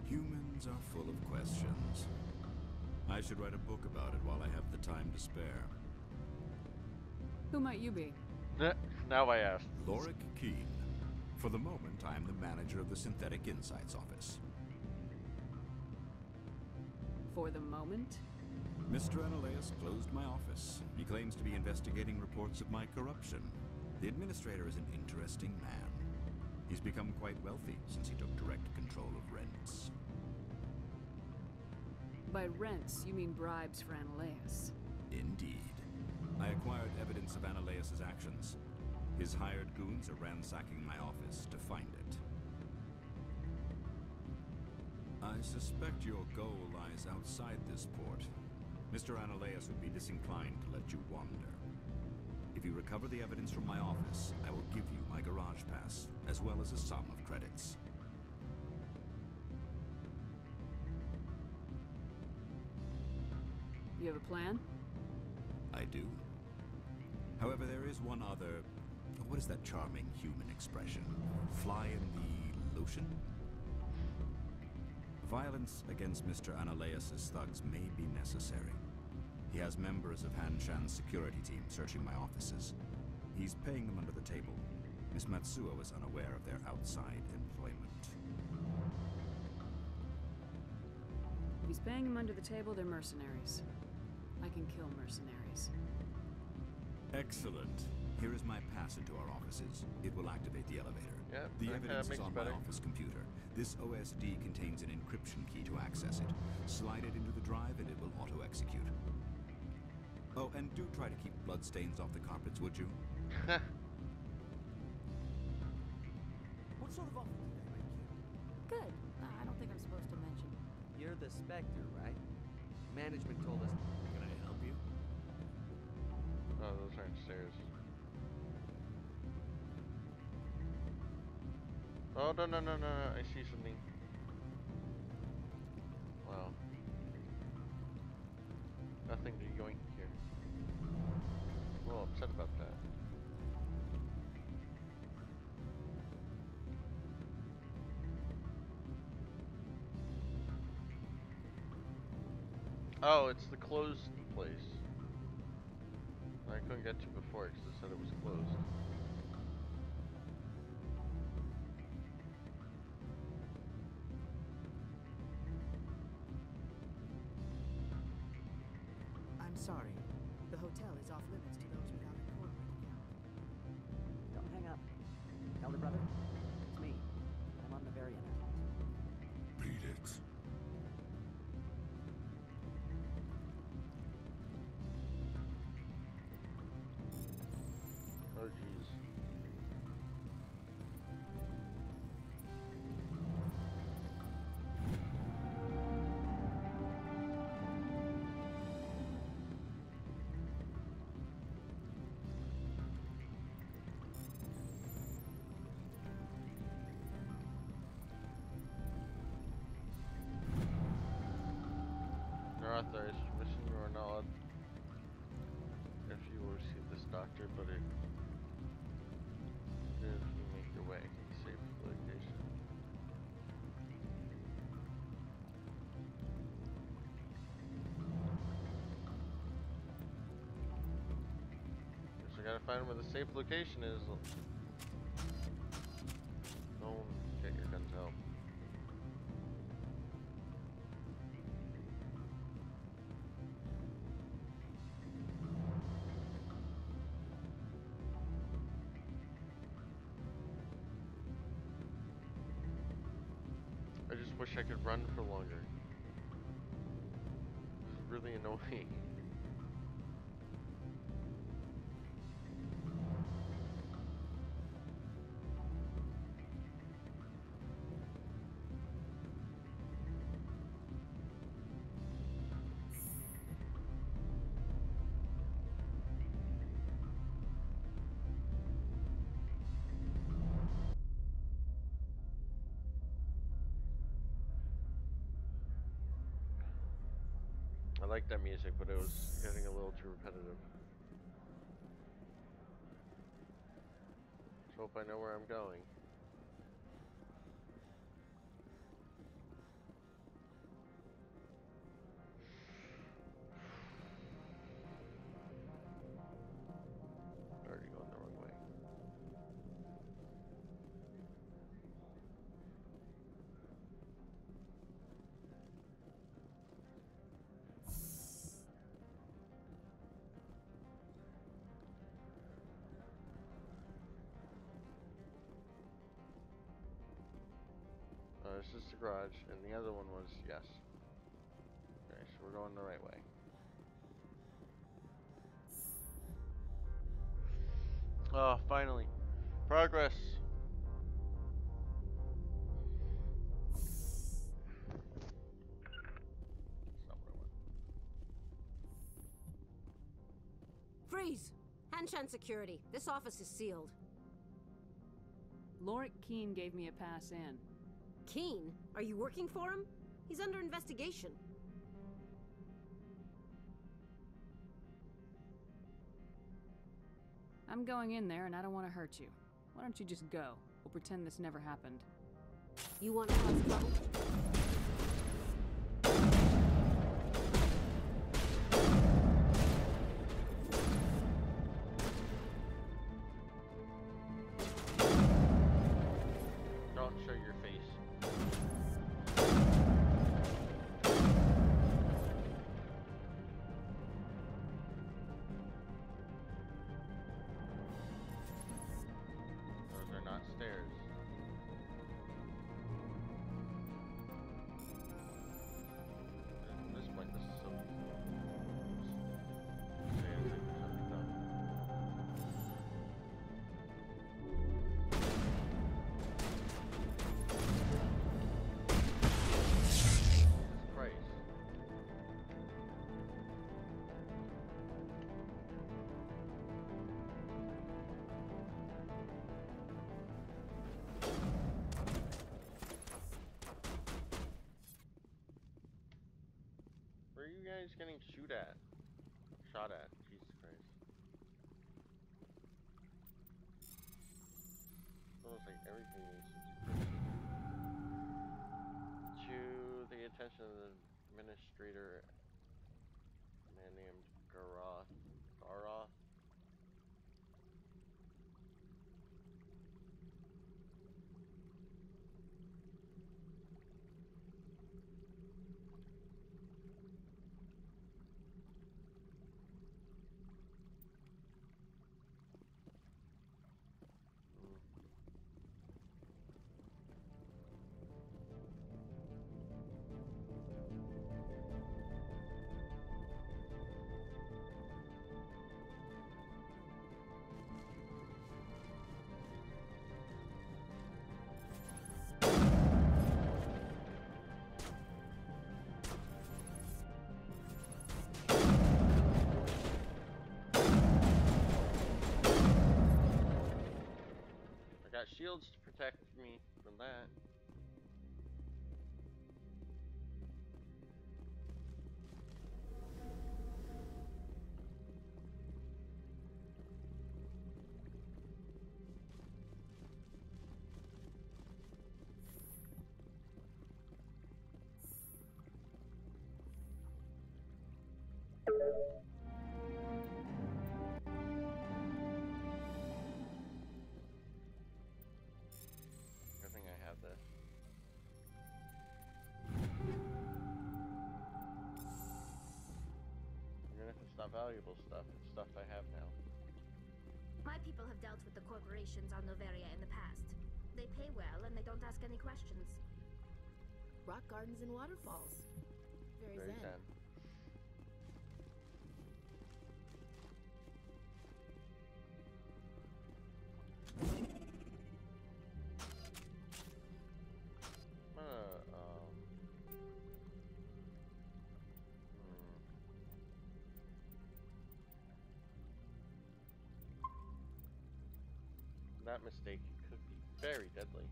Humans are full of questions. I should write a book about it while I have the time to spare. Who might you be? Now I ask. Lorik Keen. For the moment, I am the manager of the Synthetic Insights Office. For the moment? Mr. Analeus closed my office. He claims to be investigating reports of my corruption. The administrator is an interesting man. He's become quite wealthy since he took direct control of rents. By rents, you mean bribes for Analeus? Indeed. I acquired evidence of Analeus' actions. His hired goons are ransacking my office to find it. I suspect your goal lies outside this port. Mr. Analeus would be disinclined to let you wander. If you recover the evidence from my office, I will give you my garage pass, as well as a sum of credits. You have a plan? I do. However, there is one other... What is that charming human expression? Fly in the solution? Violence against Mr. Analeas' thugs may be necessary. He has members of Hanshan's security team searching my offices. He's paying them under the table. Miss Matsuo is unaware of their outside employment. If he's paying them under the table, they're mercenaries. I can kill mercenaries. Excellent. Here is my pass into our offices. It will activate the elevator. Yep, the evidence is on my better. office computer. This OSD contains an encryption key to access it. Slide it into the drive and it will auto-execute. Oh, and do try to keep bloodstains off the carpets, would you? What sort of offer did they make you? Good. I don't think I'm supposed to mention. You're the Spectre, right? Management told us. Can I help you? Oh, those aren't stairs. Oh, no, no, no, no, no. I see something. Wow. Nothing to yoink here. A little upset about that. Oh, it's the closed place. I couldn't get to before because it said it was closed. I'm sorry. The hotel is off limits to those without a corporate account. Don't hang up. Elder brother, it's me. I'm on Bavaria now. Beat it. Oh, jeez. You're authorized. Permission, you are not allowed if you will receive this doctor, but if you make your way to the safe location. Guess I gotta find where the safe location is. Don't get your guns out. I just wish I could run for longer. This is really annoying. I like that music, but it was getting a little too repetitive. Let's hope I know where I'm going. Already going the wrong way. This is the garage, and the other one was yes. Okay, so we're going the right way. Oh, finally. Progress. That's not what I want. Freeze! Hanshan security. This office is sealed. Lorik Keene gave me a pass in. Keene? Are you working for him? He's under investigation. I'm going in there and I don't want to hurt you. Why don't you just go? We'll pretend this never happened. You want to cause trouble? Don't show your face. Those are not stairs. At this point, this is so easy. Just say it's like there's something dumb. Jesus Christ. Where are you guys getting shot at? Jesus Christ. Feels like everything needs to be to the attention of the administrator, a man named Garoth. I got shields to protect me from that. I think I have this. Even if it's not valuable stuff, it's stuff I have now. My people have dealt with the corporations on Noveria in the past. They pay well and they don't ask any questions. Rock gardens and waterfalls. Very zen. That mistake could be very deadly.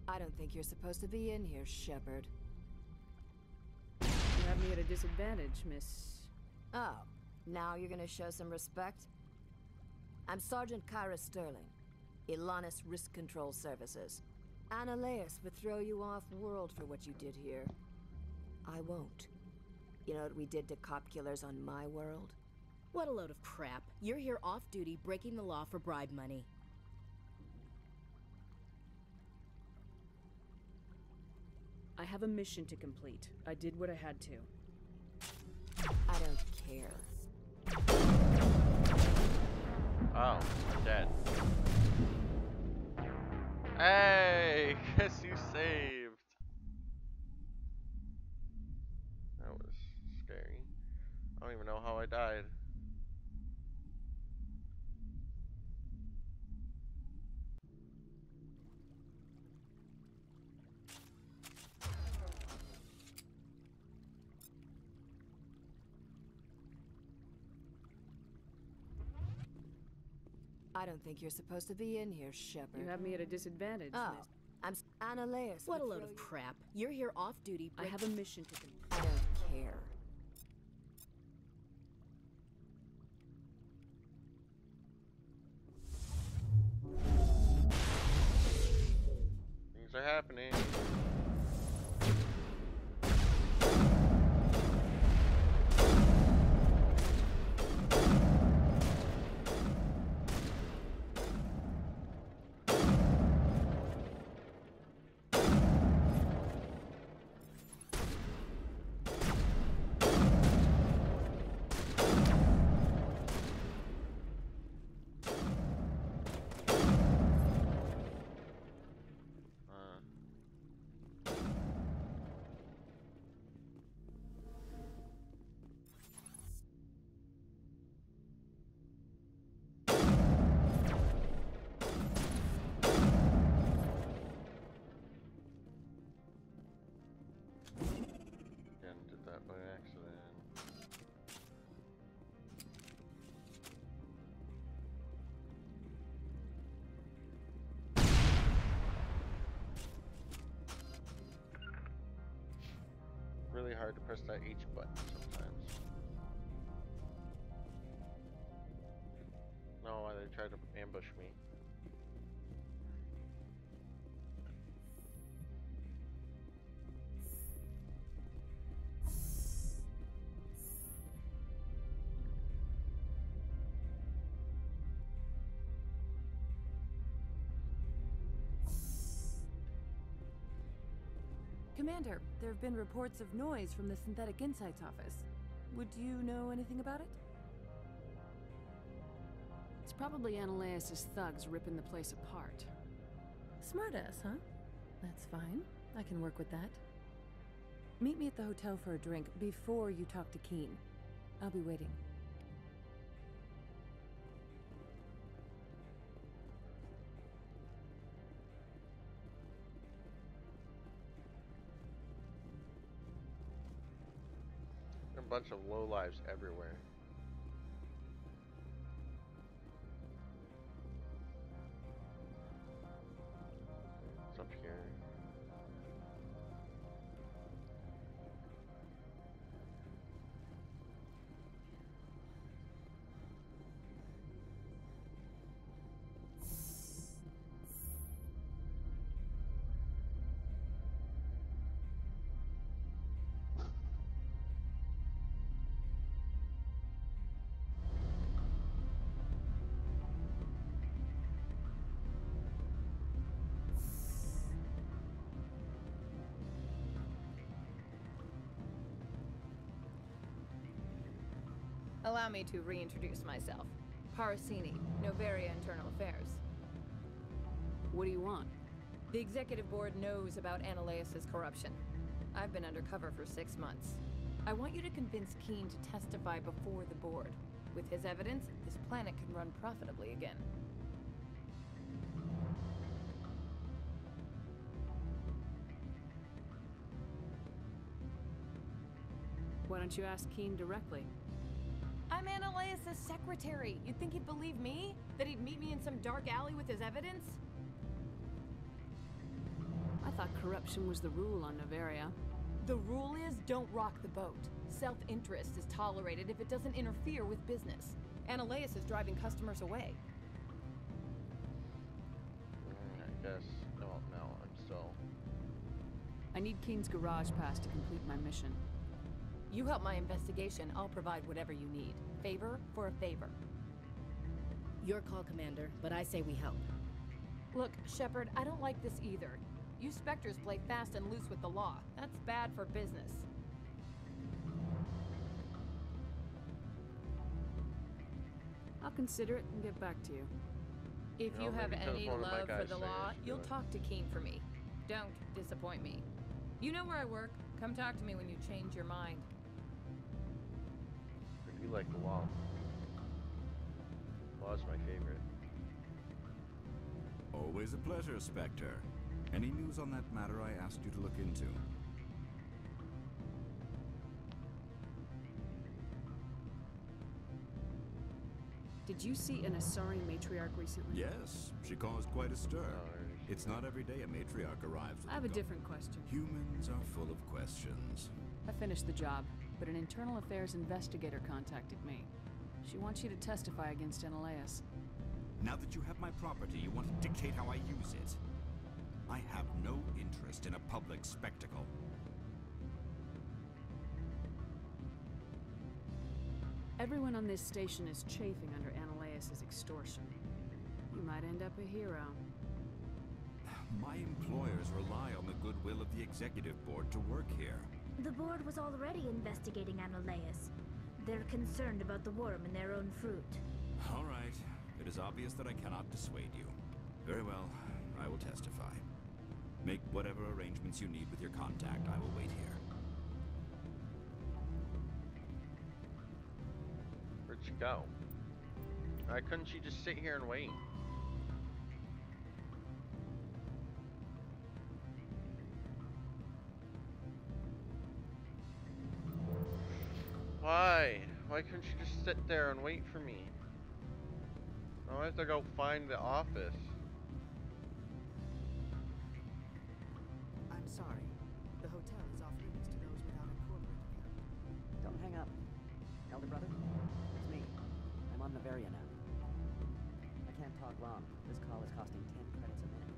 I don't think you're supposed to be in here, Shepard. You have me at a disadvantage, Miss... Oh, now you're gonna show some respect? I'm Sergeant Kyra Sterling, Ilanis Risk Control Services. Annaleus would throw you off-world for what you did here. I won't. You know what we did to cop killers on my world? What a load of crap. You're here off-duty, breaking the law for bribe money. I have a mission to complete. I did what I had to. I don't care. Oh, I'm dead. Hey! Guess you saved! That was scary. I don't even know how I died. I don't think you're supposed to be in here, Shepard. You have me at a disadvantage, Oh, Miss... I'm Annaleus. What a load of crap. You're here off-duty, I have a mission to complete. I don't care. happening? Did that by accident. Really hard to press that H button sometimes. No, why they tried to ambush me. Commander, there have been reports of noise from the Synthetic Insights office. Would you know anything about it? It's probably Ananias' thugs ripping the place apart. Smartass, huh? That's fine. I can work with that. Meet me at the hotel for a drink before you talk to Keen. I'll be waiting. A bunch of lowlives everywhere. It's up here. Allow me to reintroduce myself. Parasini, Novaria Internal Affairs. What do you want? The executive board knows about Ananias' corruption. I've been undercover for 6 months. I want you to convince Keen to testify before the board. With his evidence, this planet can run profitably again. Why don't you ask Keen directly? I'm Ananias' secretary. You'd think he'd believe me? That he'd meet me in some dark alley with his evidence? I thought corruption was the rule on Novaria. The rule is don't rock the boat. Self-interest is tolerated if it doesn't interfere with business. Ananias is driving customers away. I guess. No, I'm still... I need Keen's garage pass to complete my mission. You help my investigation, I'll provide whatever you need. Favor for a favor. Your call, Commander, but I say we help. Look, Shepard, I don't like this either. You Spectres play fast and loose with the law. That's bad for business. I'll consider it and get back to you. If you have any one of my love for guys the say I law, should do you'll it. talk to Keen for me. Don't disappoint me. You know where I work. Come talk to me when you change your mind. I do like the law. Law's my favorite. Always a pleasure, Spectre. Any news on that matter I asked you to look into? Did you see an Asari matriarch recently? Yes, she caused quite a stir. It's not every day a matriarch arrives with I have a different question. Humans are full of questions. I finished the job, but an internal affairs investigator contacted me. She wants you to testify against Ananias. Now that you have my property, you want to dictate how I use it. I have no interest in a public spectacle. Everyone on this station is chafing under Ananias' extortion. You might end up a hero. My employers rely on the goodwill of the executive board to work here. The board was already investigating Ananias. They're concerned about the worm in their own fruit. All right. It is obvious that I cannot dissuade you. Very well. I will testify. Make whatever arrangements you need with your contact. I will wait here. Where'd she go? Why couldn't she just sit here and wait? Why? Why couldn't she just sit there and wait for me? I have to go find the office. I'm sorry. The hotel is off limits to those without a corporate account. Don't hang up. Elder brother, it's me. I'm on Bavaria now. I can't talk long. This call is costing 10 credits a minute.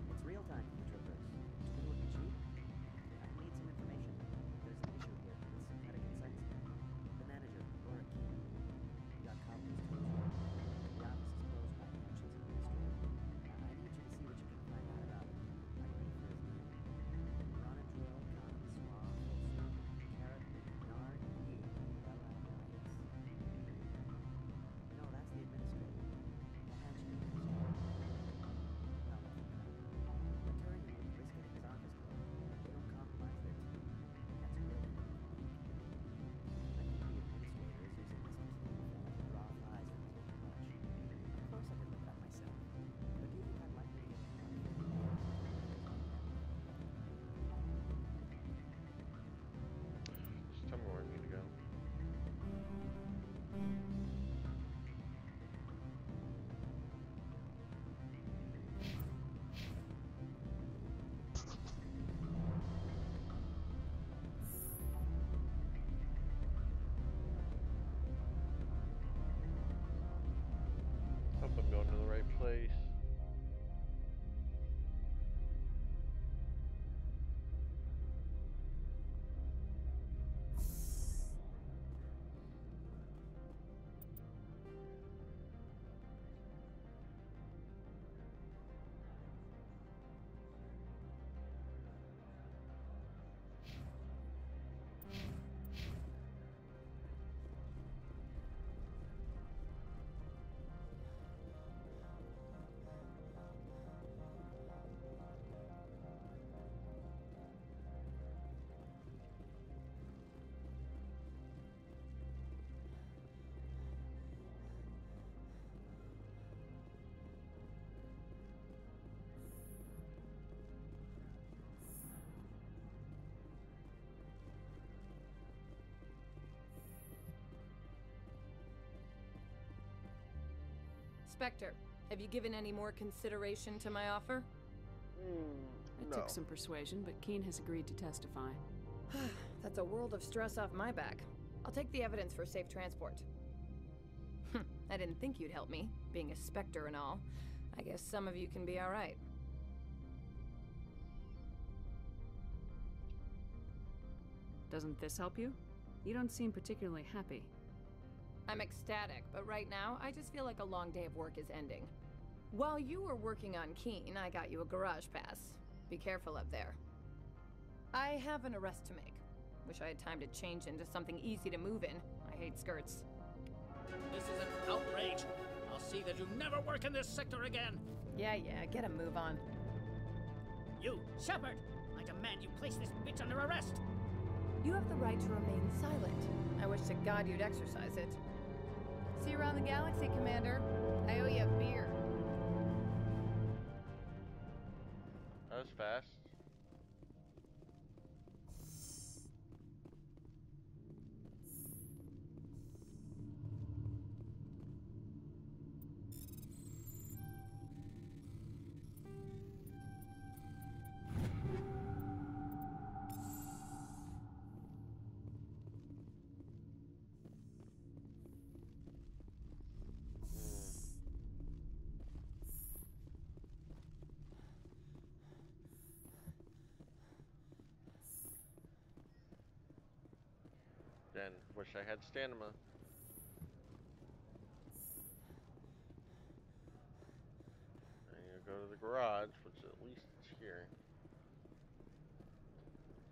It's real time from the troopers. Do you think it would be cheap? I need some information. There's an issue here with synthetic insights. The manager, Laura Key. We got copies to his room. The office is closed by Hanshin's administrator. I need you to see what you can find out about him. Are you ready for his name? Ronadrill, Khan, Swa, Folsum, Keratin, Nard, Yi, Bella, Alliance. No, that's the administrator. The Hanshin administrator. Well, think about it. A Turian wouldn't risk getting his office closed. They don't compromise their team. That's brilliant. I think the administrator is using this Keen fellow to draw flies from his own clutch. Of course I could look it up myself. But do you think I'm likely to get any unfit details from the network? Just tell me where I need to go. Hope I'm going to the right place. Spectre, have you given any more consideration to my offer? It took some persuasion, but Keen has agreed to testify. That's a world of stress off my back. I'll take the evidence for safe transport. I didn't think you'd help me, being a Spectre and all. I guess some of you can be alright. Doesn't this help you? You don't seem particularly happy. I'm ecstatic, but right now, I just feel like a long day of work is ending. While you were working on Keen, I got you a garage pass. Be careful up there. I have an arrest to make. Wish I had time to change into something easy to move in. I hate skirts. This is an outrage. I'll see that you never work in this sector again. Yeah, get a move on. You, Shepard! I demand you place this bitch under arrest! You have the right to remain silent. I wish to God you'd exercise it. See you around the galaxy, Commander. I owe you a beer. That was fast. Again, wish I had stamina. And you go to the garage, which at least it's here.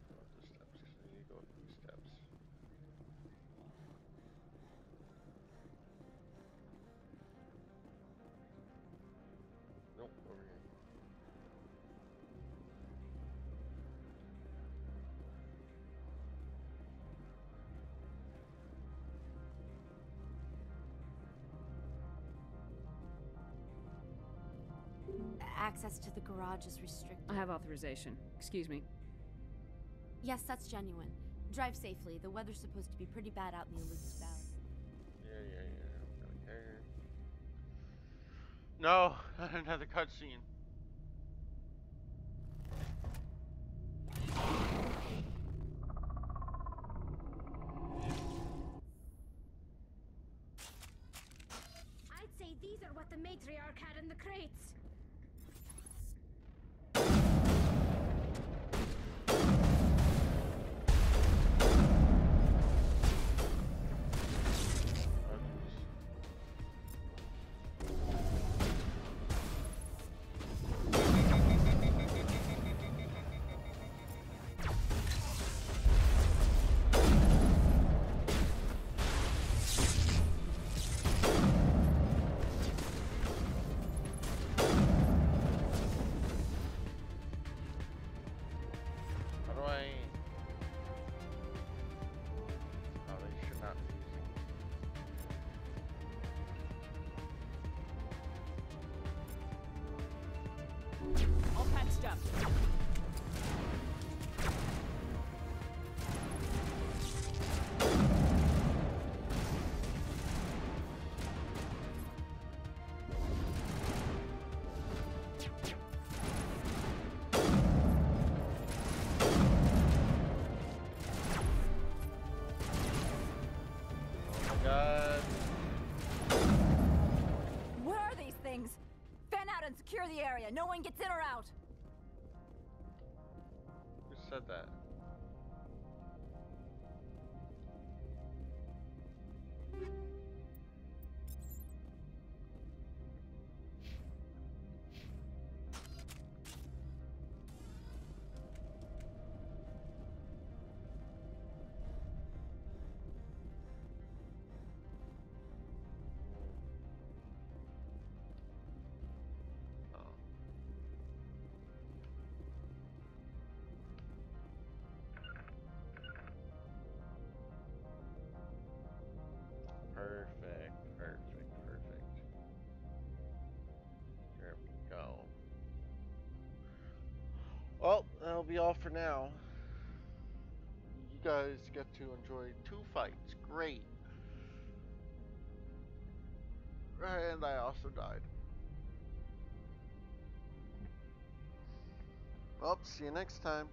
Go up the steps, 'cause I need to go up these steps. Nope, over here. Access to the garage is restricted. I have authorization. Excuse me. Yes, that's genuine. Drive safely. The weather's supposed to be pretty bad out in the Lucas Valley. Yeah. I'm gonna care. No, not another cutscene. I'd say these are what the matriarch had in the crates. All patched up. God. Where are these things? Fan out and secure the area. No one gets in or out. Who said that? Perfect. There we go. Well, that'll be all for now. You guys get to enjoy 2 fights. Great. And I also died. Well, see you next time.